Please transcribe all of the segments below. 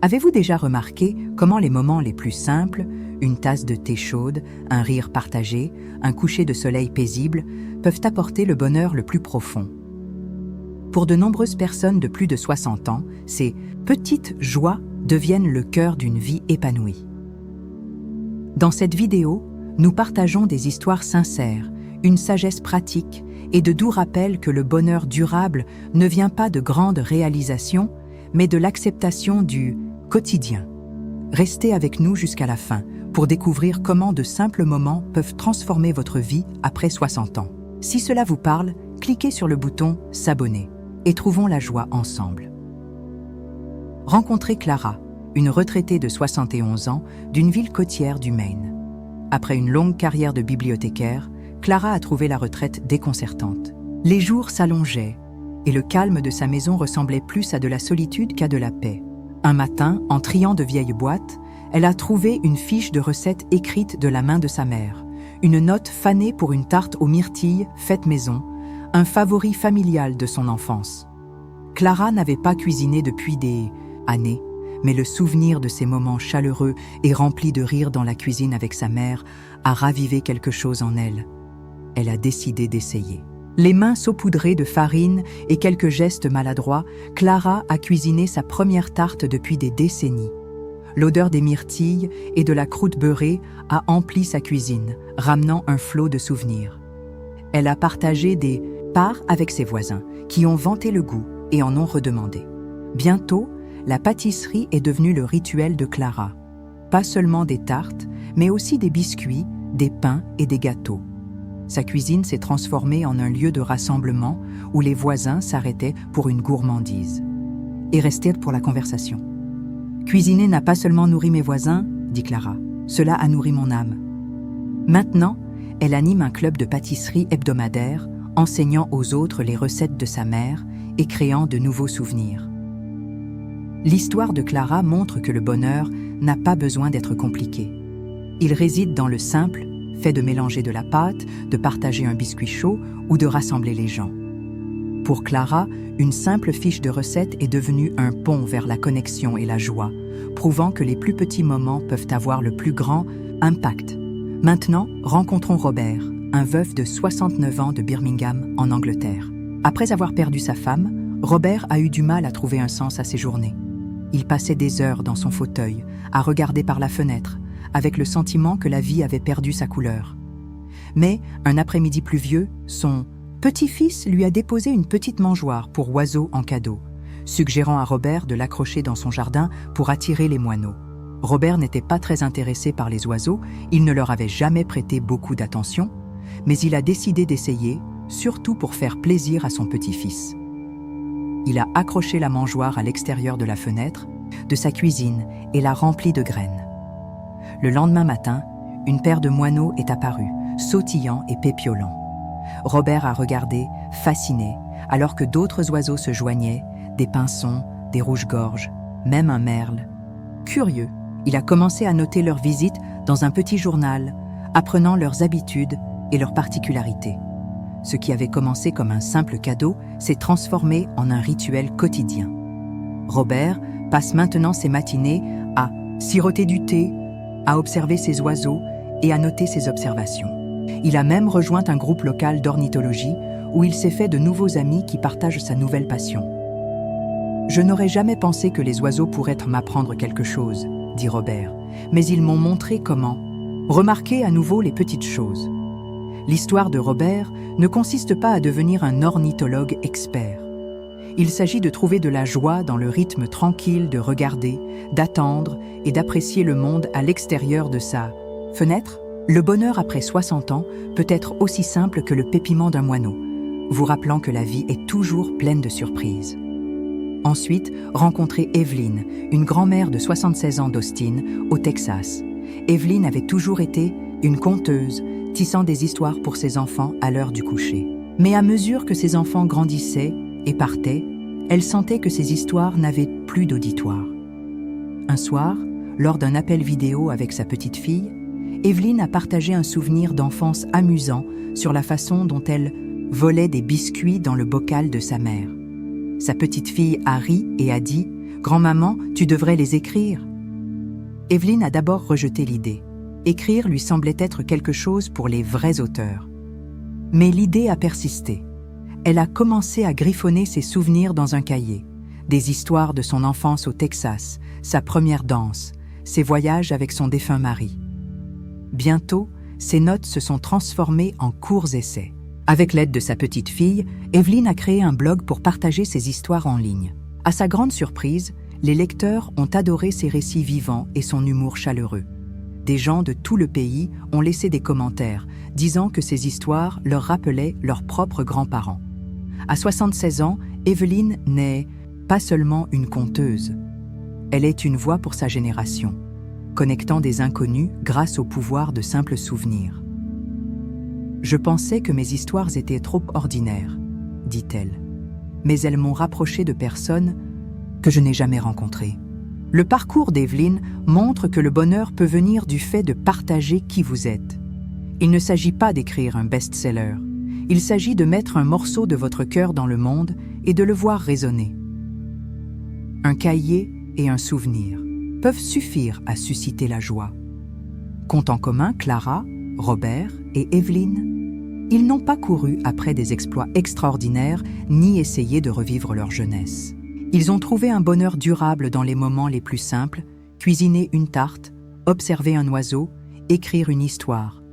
Avez-vous déjà remarqué comment les moments les plus simples, une tasse de thé chaude, un rire partagé, un coucher de soleil paisible, peuvent apporter le bonheur le plus profond? Pour de nombreuses personnes de plus de 60 ans, ces petites joies deviennent le cœur d'une vie épanouie. Dans cette vidéo, nous partageons des histoires sincères, une sagesse pratique et de doux rappels que le bonheur durable ne vient pas de grandes réalisations, mais de l'acceptation du quotidien. Restez avec nous jusqu'à la fin pour découvrir comment de simples moments peuvent transformer votre vie après 60 ans. Si cela vous parle, cliquez sur le bouton « S'abonner » et trouvons la joie ensemble. Rencontrez Clara, une retraitée de 71 ans d'une ville côtière du Maine. Après une longue carrière de bibliothécaire, Clara a trouvé la retraite déconcertante. Les jours s'allongeaient et le calme de sa maison ressemblait plus à de la solitude qu'à de la paix. Un matin, en triant de vieilles boîtes, elle a trouvé une fiche de recette écrite de la main de sa mère, une note fanée pour une tarte aux myrtilles faite maison, un favori familial de son enfance. Clara n'avait pas cuisiné depuis des années, mais le souvenir de ces moments chaleureux et remplis de rire dans la cuisine avec sa mère a ravivé quelque chose en elle. Elle a décidé d'essayer. Les mains saupoudrées de farine et quelques gestes maladroits, Clara a cuisiné sa première tarte depuis des décennies. L'odeur des myrtilles et de la croûte beurrée a empli sa cuisine, ramenant un flot de souvenirs. Elle a partagé des parts avec ses voisins, qui ont vanté le goût et en ont redemandé. Bientôt, la pâtisserie est devenue le rituel de Clara. Pas seulement des tartes, mais aussi des biscuits, des pains et des gâteaux. Sa cuisine s'est transformée en un lieu de rassemblement où les voisins s'arrêtaient pour une gourmandise et restaient pour la conversation. « Cuisiner n'a pas seulement nourri mes voisins, dit Clara, cela a nourri mon âme. » Maintenant, elle anime un club de pâtisserie hebdomadaire, enseignant aux autres les recettes de sa mère et créant de nouveaux souvenirs. L'histoire de Clara montre que le bonheur n'a pas besoin d'être compliqué. Il réside dans le simple, fait de mélanger de la pâte, de partager un biscuit chaud ou de rassembler les gens. Pour Clara, une simple fiche de recette est devenue un pont vers la connexion et la joie, prouvant que les plus petits moments peuvent avoir le plus grand impact. Maintenant, rencontrons Robert, un veuf de 69 ans de Birmingham, en Angleterre. Après avoir perdu sa femme, Robert a eu du mal à trouver un sens à ses journées. Il passait des heures dans son fauteuil, à regarder par la fenêtre, avec le sentiment que la vie avait perdu sa couleur. Mais, un après-midi pluvieux, son petit-fils lui a déposé une petite mangeoire pour oiseaux en cadeau, suggérant à Robert de l'accrocher dans son jardin pour attirer les moineaux. Robert n'était pas très intéressé par les oiseaux, il ne leur avait jamais prêté beaucoup d'attention, mais il a décidé d'essayer, surtout pour faire plaisir à son petit-fils. Il a accroché la mangeoire à l'extérieur de la fenêtre, de sa cuisine et l'a remplie de graines. Le lendemain matin, une paire de moineaux est apparue, sautillant et pépiolant. Robert a regardé, fasciné, alors que d'autres oiseaux se joignaient, des pinsons, des rouges-gorges, même un merle. Curieux, il a commencé à noter leurs visites dans un petit journal, apprenant leurs habitudes et leurs particularités. Ce qui avait commencé comme un simple cadeau s'est transformé en un rituel quotidien. Robert passe maintenant ses matinées à siroter du thé, à observer ses oiseaux et à noter ses observations. Il a même rejoint un groupe local d'ornithologie où il s'est fait de nouveaux amis qui partagent sa nouvelle passion. « Je n'aurais jamais pensé que les oiseaux pourraient m'apprendre quelque chose, » dit Robert, « mais ils m'ont montré comment. Remarquez à nouveau les petites choses. » L'histoire de Robert ne consiste pas à devenir un ornithologue expert. Il s'agit de trouver de la joie dans le rythme tranquille de regarder, d'attendre et d'apprécier le monde à l'extérieur de sa fenêtre. Le bonheur après 60 ans peut être aussi simple que le pépiment d'un moineau, vous rappelant que la vie est toujours pleine de surprises. Ensuite, rencontrez Evelyn, une grand-mère de 76 ans d'Austin, au Texas. Evelyn avait toujours été une conteuse, tissant des histoires pour ses enfants à l'heure du coucher. Mais à mesure que ses enfants grandissaient et partaient, elle sentait que ces histoires n'avaient plus d'auditoire. Un soir, lors d'un appel vidéo avec sa petite fille, Evelyn a partagé un souvenir d'enfance amusant sur la façon dont elle volait des biscuits dans le bocal de sa mère. Sa petite fille a ri et a dit « Grand-maman, tu devrais les écrire. Evelyne a d'abord rejeté l'idée. Écrire lui semblait être quelque chose pour les vrais auteurs. Mais l'idée a persisté. Elle a commencé à griffonner ses souvenirs dans un cahier. Des histoires de son enfance au Texas, sa première danse, ses voyages avec son défunt mari. Bientôt, ses notes se sont transformées en courts essais. Avec l'aide de sa petite fille, Evelyne a créé un blog pour partager ses histoires en ligne. À sa grande surprise, les lecteurs ont adoré ses récits vivants et son humour chaleureux. Des gens de tout le pays ont laissé des commentaires, disant que ces histoires leur rappelaient leurs propres grands-parents. À 76 ans, Evelyne n'est pas seulement une conteuse. Elle est une voix pour sa génération, connectant des inconnus grâce au pouvoir de simples souvenirs. « Je pensais que mes histoires étaient trop ordinaires, dit-elle, mais elles m'ont rapproché de personnes que je n'ai jamais rencontrées. » Le parcours d'Evelyne montre que le bonheur peut venir du fait de partager qui vous êtes. Il ne s'agit pas d'écrire un best-seller. Il s'agit de mettre un morceau de votre cœur dans le monde et de le voir résonner. Un cahier et un souvenir peuvent suffire à susciter la joie. Compte en commun Clara, Robert et Evelyne. Ils n'ont pas couru après des exploits extraordinaires ni essayé de revivre leur jeunesse. Ils ont trouvé un bonheur durable dans les moments les plus simples, cuisiner une tarte, observer un oiseau, écrire une histoire.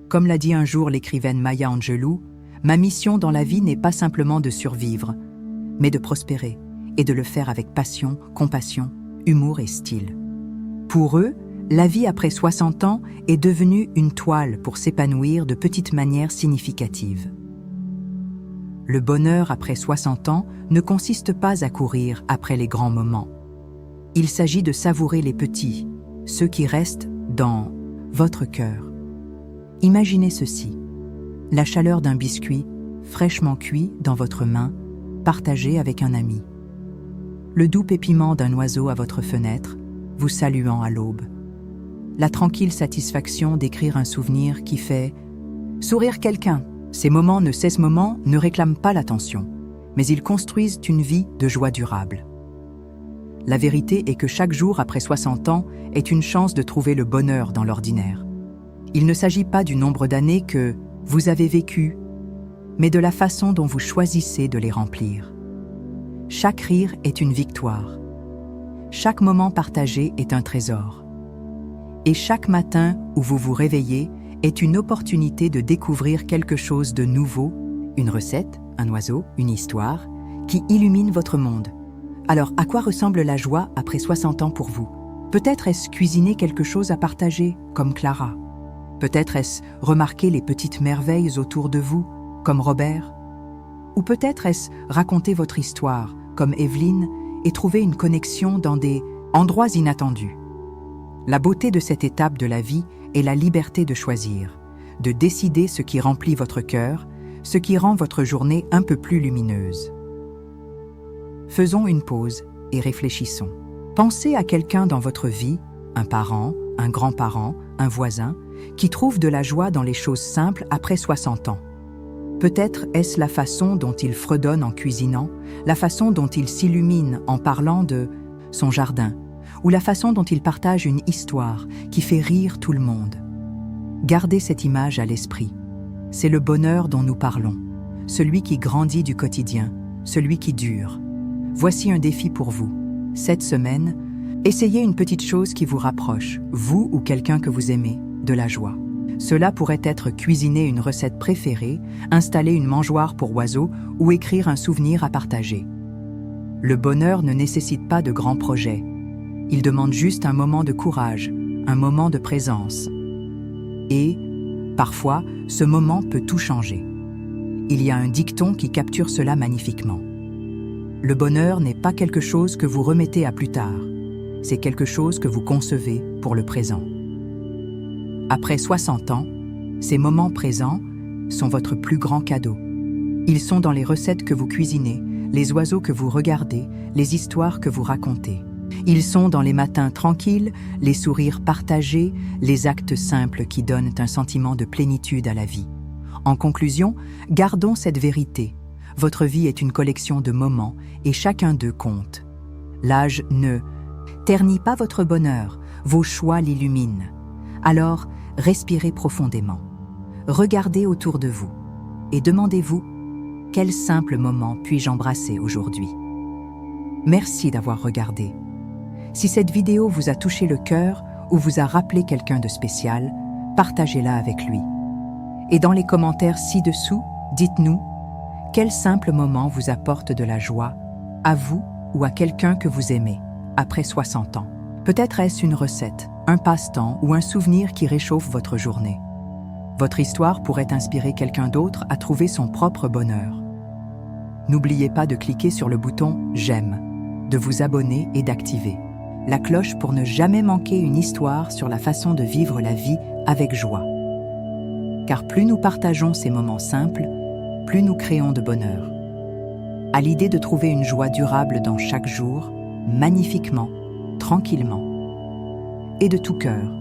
Comme l'a dit un jour l'écrivaine Maya Angelou, « Ma mission dans la vie n'est pas simplement de survivre, mais de prospérer, et de le faire avec passion, compassion, humour et style. » Pour eux, la vie après 60 ans est devenue une toile pour s'épanouir de petites manières significatives. Le bonheur après 60 ans ne consiste pas à courir après les grands moments. Il s'agit de savourer les petits, ceux qui restent dans votre cœur. Imaginez ceci, la chaleur d'un biscuit fraîchement cuit dans votre main, partagé avec un ami. Le doux pépiment d'un oiseau à votre fenêtre, vous saluant à l'aube. La tranquille satisfaction d'écrire un souvenir qui fait sourire quelqu'un. Ces moments ne réclament pas l'attention, mais ils construisent une vie de joie durable. La vérité est que chaque jour après 60 ans est une chance de trouver le bonheur dans l'ordinaire. Il ne s'agit pas du nombre d'années que vous avez vécues, mais de la façon dont vous choisissez de les remplir. Chaque rire est une victoire. Chaque moment partagé est un trésor. Et chaque matin où vous vous réveillez est une opportunité de découvrir quelque chose de nouveau, une recette, un oiseau, une histoire, qui illumine votre monde. Alors, à quoi ressemble la joie après 60 ans pour vous? Peut-être est-ce cuisiner quelque chose à partager, comme Clara. Peut-être est-ce remarquer les petites merveilles autour de vous, comme Robert. Ou peut-être est-ce raconter votre histoire, comme Evelyne, et trouver une connexion dans des endroits inattendus. La beauté de cette étape de la vie est la liberté de choisir, de décider ce qui remplit votre cœur, ce qui rend votre journée un peu plus lumineuse. Faisons une pause et réfléchissons. Pensez à quelqu'un dans votre vie, un parent, un grand-parent, un voisin, qui trouve de la joie dans les choses simples après 60 ans. Peut-être est-ce la façon dont il fredonne en cuisinant, la façon dont il s'illumine en parlant de son jardin, ou la façon dont il partage une histoire qui fait rire tout le monde. Gardez cette image à l'esprit. C'est le bonheur dont nous parlons, celui qui grandit du quotidien, celui qui dure. Voici un défi pour vous. Cette semaine, essayez une petite chose qui vous rapproche, vous ou quelqu'un que vous aimez, de la joie. Cela pourrait être cuisiner une recette préférée, installer une mangeoire pour oiseaux ou écrire un souvenir à partager. Le bonheur ne nécessite pas de grands projets. Il demande juste un moment de courage, un moment de présence. Et, parfois, ce moment peut tout changer. Il y a un dicton qui capture cela magnifiquement. Le bonheur n'est pas quelque chose que vous remettez à plus tard. C'est quelque chose que vous concevez pour le présent. Après 60 ans, ces moments présents sont votre plus grand cadeau. Ils sont dans les recettes que vous cuisinez, les oiseaux que vous regardez, les histoires que vous racontez. Ils sont dans les matins tranquilles, les sourires partagés, les actes simples qui donnent un sentiment de plénitude à la vie. En conclusion, gardons cette vérité. Votre vie est une collection de moments et chacun d'eux compte. L'âge ne ternit pas votre bonheur, vos choix l'illuminent. Alors, respirez profondément. Regardez autour de vous et demandez-vous « Quel simple moment puis-je embrasser aujourd'hui ?» Merci d'avoir regardé. Si cette vidéo vous a touché le cœur ou vous a rappelé quelqu'un de spécial, partagez-la avec lui. Et dans les commentaires ci-dessous, dites-nous quel simple moment vous apporte de la joie, à vous ou à quelqu'un que vous aimez, après 60 ans. Peut-être est-ce une recette, un passe-temps ou un souvenir qui réchauffe votre journée. Votre histoire pourrait inspirer quelqu'un d'autre à trouver son propre bonheur. N'oubliez pas de cliquer sur le bouton « J'aime », de vous abonner et d'activer la cloche pour ne jamais manquer une histoire sur la façon de vivre la vie avec joie. Car plus nous partageons ces moments simples, plus nous créons de bonheur. À l'idée de trouver une joie durable dans chaque jour, magnifiquement, tranquillement et de tout cœur.